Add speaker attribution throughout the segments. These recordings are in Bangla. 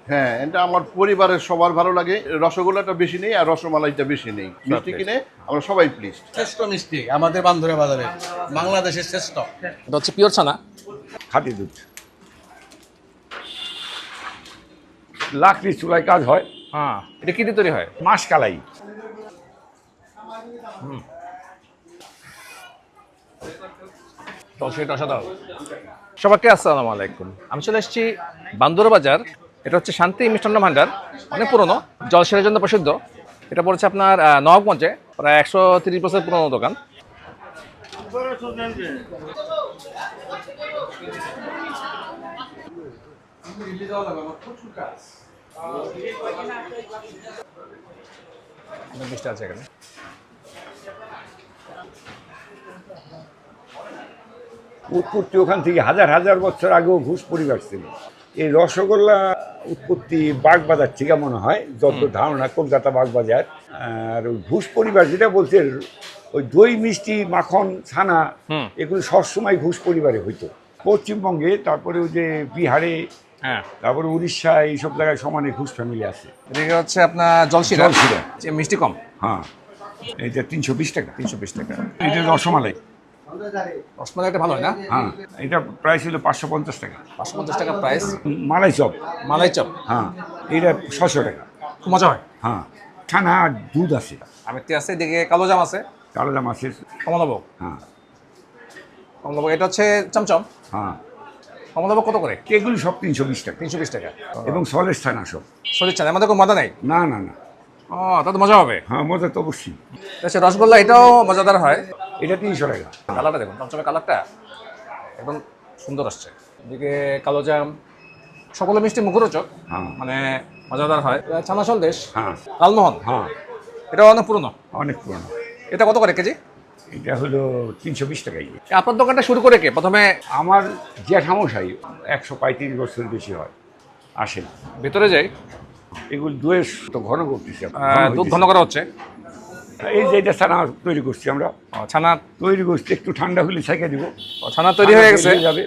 Speaker 1: হ্যাঁ, এটা আমার পরিবারের সবার ভালো লাগে। রসগোল্লাটা বেশি নেই আর রসমালাইটা বেশি নেই। মিষ্টি কিনে আমরা সবাই প্লিজড।
Speaker 2: শ্রেষ্ঠ মিষ্টি আমাদের বান্ধুরা বাজারে, বাংলাদেশের শ্রেষ্ঠ।
Speaker 3: এটা হচ্ছে পিওর ছানা।
Speaker 4: খাঁটি দুধ, লাকড়ি চুলায় কাজ হয়,
Speaker 3: হ্যাঁ, এটা কি দিয়ে তৈরি হয়?
Speaker 4: মাসকালাই।
Speaker 3: সেটা অসাধারণ। সবাইকে আসসালামু আলাইকুম। আমি চলে এসেছি বান্দর বাজার। এটা হচ্ছে শান্তি মিষ্টান্ন ভান্ডার, অনেক পুরনো, জলসেচের জন্য প্রসিদ্ধ। এটা পড়েছে আপনার নবাবগঞ্জে, প্রায় 130 বছর পুরনো দোকান। মিষ্টি আছে এখানে।
Speaker 4: উৎপত্তি ওখান থেকে হাজার হাজার বছর আগেও ঘুষ পরিবার ছিল। এই রসগোল্লা উৎপত্তি বাগবাজার থেকে মনে হয়, যত ধারণা, কলকাতা বাগবাজার। আর ওই ঘুষ পরিবার যেটা বলছে, ওই দই মিষ্টি মাখন ছানা এগুলো সবসময় ঘুষ পরিবারে হইতো পশ্চিমবঙ্গে। তারপরে ওই যে বিহারে,
Speaker 3: হ্যাঁ,
Speaker 4: তারপরে উড়িষ্যা, এইসব জায়গায় সমানে ঘুষ ফ্যামিলি আছে।
Speaker 3: এটা হচ্ছে আপনার জলশিরা।
Speaker 4: জলশিরা।
Speaker 3: মিষ্টি কম।
Speaker 4: হ্যাঁ, এটা 320 টাকা।
Speaker 3: 320 টাকা।
Speaker 4: এটা রসমালাই।
Speaker 3: রসমালাইটা ভালো হয় না?
Speaker 4: হ্যাঁ, এটা প্রাইস ছিল 550 টাকা।
Speaker 3: 550 টাকা প্রাইস।
Speaker 4: মালাই চপ।
Speaker 3: মালাই চপ।
Speaker 4: হ্যাঁ, এটা 600 টাকা।
Speaker 3: খুব মজা হয়।
Speaker 4: হ্যাঁ, ছানা আর দুধ আছে।
Speaker 3: আমেতি আছে, এদিকে কালো জাম আছে,
Speaker 4: কালো জাম আছে।
Speaker 3: কমলাভোগ।
Speaker 4: হ্যাঁ
Speaker 3: কমলাভোগ এটা হচ্ছে চমচম।
Speaker 4: হ্যাঁ,
Speaker 3: কমলাভোগ কত করে?
Speaker 4: এগুলি সব 320 টাকা।
Speaker 3: 320 টাকা।
Speaker 4: এবং সলের ছানা সব।
Speaker 3: শরীর চান আমাদের কোনো মজা নেই।
Speaker 4: না না না,
Speaker 3: ও, তাতে মজা হবে।
Speaker 4: হ্যাঁ মজা তো অবশ্যই।
Speaker 3: আচ্ছা, রসগোল্লা এটাও মজাদার হয়।
Speaker 4: এটা 300 টাকা।
Speaker 3: কালারটা দেখুন, চমচমের কালারটা একদম সুন্দর আসছে। এদিকে কালো জাম, সকল মিষ্টি মুখরোচক,
Speaker 4: হ্যাঁ
Speaker 3: মানে মজাদার হয়। ছানা সন্দেশ,
Speaker 4: হ্যাঁ
Speaker 3: লালমোহন,
Speaker 4: হ্যাঁ,
Speaker 3: এটাও অনেক পুরনো।
Speaker 4: অনেক পুরনো।
Speaker 3: এটা কত করে কেজি?
Speaker 4: এটা হলো 320 টাকাই।
Speaker 3: আপনার দোকানটা শুরু করে কে প্রথমে?
Speaker 4: আমার জ্যাঠামশাই 135 বছর বেশি হয়, আসেন।
Speaker 3: ভেতরে যাই,
Speaker 4: এগুলো দুয়ের তো ঘন করতেছি।
Speaker 3: দুধ ঘন করা হচ্ছে।
Speaker 4: এই যে এটা ছানা তৈরি করছি আমরা।
Speaker 3: ছানা
Speaker 4: তৈরি করছি, একটু ঠান্ডা হলে ছাঁকা দিব।
Speaker 3: ছানা তৈরি হয়ে গেছে,
Speaker 4: যাবে,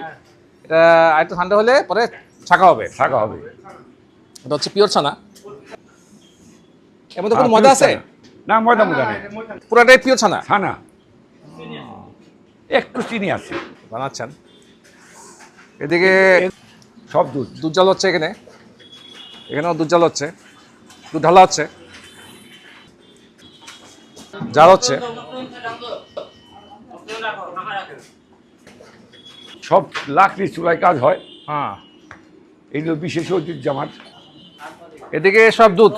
Speaker 3: এটা আরেকটু ঠান্ডা হলে পরে ছাকা হবে।
Speaker 4: ছাঁকা হবে।
Speaker 3: এটা হচ্ছে পিওর ছানা। এর মধ্যে কোনো মজা আছে?
Speaker 4: না, মজা মজা নেই,
Speaker 3: পুরাটাই পিওর ছানা।
Speaker 4: ছানা, একটু চিনি আছে।
Speaker 3: বানাচ্ছেন এদিকে,
Speaker 4: সব দুধ।
Speaker 3: দুধ জাল হচ্ছে এখানে, এখানেও দুধ জাল হচ্ছে, দুধ ঢালা হচ্ছে, জাল হচ্ছে।
Speaker 4: সব লাকড়ি চুলায় কাজ হয়।
Speaker 3: হ্যাঁ,
Speaker 4: এইগুলো বিশেষ ঐতিহ্য আমার।
Speaker 3: এদিকে সব দুধ।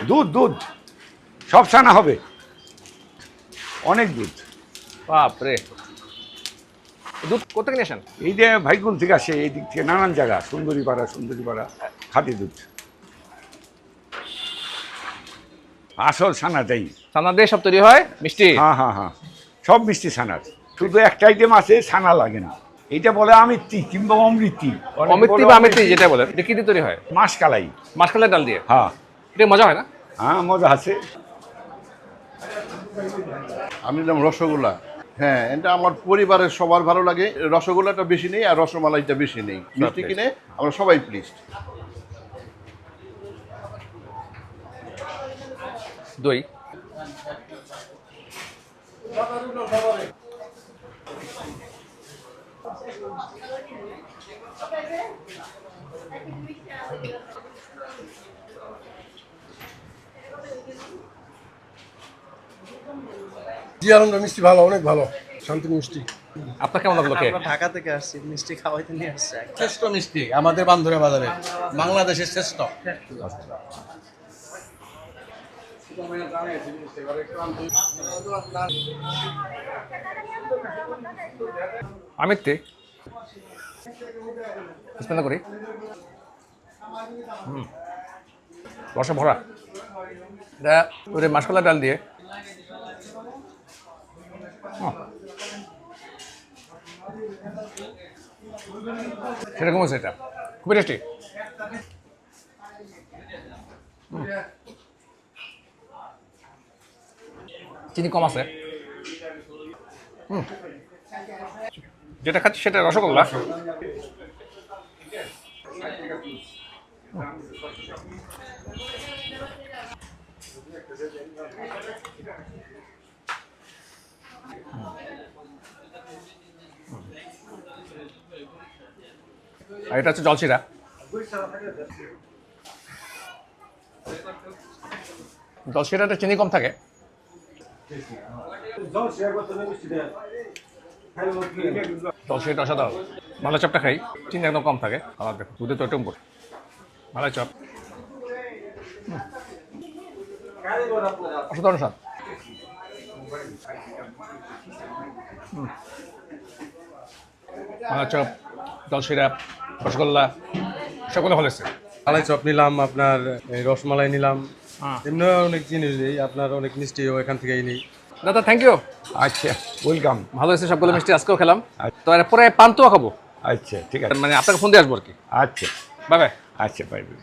Speaker 4: দুধ দুধ সব ছানা হবে, অনেক দুধ।
Speaker 3: বাপরে, দুধ কোথা থেকে আসেন?
Speaker 4: এই যে ভাইকুল থেকে আসে, এই দিক থেকে নানান জায়গা, সুন্দরীপাড়া খাঁটি দুধ। আসল ছানাটাই।
Speaker 3: ছানা দিয়ে সব তৈরি হয় মিষ্টি।
Speaker 4: হ্যাঁ হ্যাঁ হ্যাঁ, সব মিষ্টি ছানার। শুধু একটা আইটেম আছে, ছানা লাগে না। এইটা বলে আমিত্তি কিংবা অমৃতি।
Speaker 3: অমৃতি বা আমিত্তি যেটা বলে, এটা কি দিয়ে তৈরি হয়?
Speaker 4: মাসকালাই।
Speaker 3: মাসকলাই ডাল দিয়ে।
Speaker 4: হ্যাঁ
Speaker 3: এটা মজা হয় না?
Speaker 4: হ্যাঁ, মজা আছে।
Speaker 1: আমি নিলাম রসগোল্লা। হ্যাঁ, এটা আমার পরিবারের সবার ভালো লাগে। রসগোল্লাটা বেশি নেই আর রসমালাইটা বেশি নেই। মিষ্টি কিনে আমরা সবাই প্লিজড।
Speaker 3: দই।
Speaker 2: জি আলহামদুলিল্লাহ, মিষ্টি ভালো, অনেক ভালো, শান্তি মিষ্টি।
Speaker 3: আপনার কেমন লাগলো? কে?
Speaker 5: আমরা ঢাকা থেকে আসছি, মিষ্টি খাওয়াইতে নিয়ে আসছে।
Speaker 2: শ্রেষ্ঠ মিষ্টি আমাদের বান্ধুরা বাজারে, বাংলাদেশের শ্রেষ্ঠ।
Speaker 3: আমিত্তি স্পেন্দ করি। রসে ভরা, এটা ওই মাসকলাই ডাল দিয়ে। সেরকম আছে, এটা খুবই টেস্টি। চিনি কম আছে। যেটা খাচ্ছি সেটা রসগোল্লা। আর এটা হচ্ছে জলশিরা। জলশিরাটা চিনি কম থাকে। জলশিরাটা অসাধারণ। মালাই চপটা খাই, চিনি একদম কম থাকে। আর দেখো দুধে তো একটু মালাই চপ অসাধারণ স্বাদ। মালাই চপ, জলশিরা, রসগোল্লা সবগুলো ভালো এসছে।
Speaker 6: মালাই চপ নিলাম, আপনার এই রসমালাই নিলাম,
Speaker 3: হ্যাঁ।
Speaker 6: এমনি অনেক জিনিস নেই, আপনার অনেক মিষ্টিও এখান থেকেই নেই।
Speaker 3: দাদা থ্যাংক ইউ।
Speaker 4: আচ্ছা, ওয়েলকাম।
Speaker 3: ভালো হয়েছে, সবগুলো মিষ্টি আজকেও খেলাম। তো এরপরে পান্তুয়া খাবো,
Speaker 4: আচ্ছা, ঠিক আছে।
Speaker 3: মানে আপনাকে ফোন দিয়ে আসবো আর কি।
Speaker 4: আচ্ছা,
Speaker 3: বাই বাই।
Speaker 4: আচ্ছা, বাই বাই।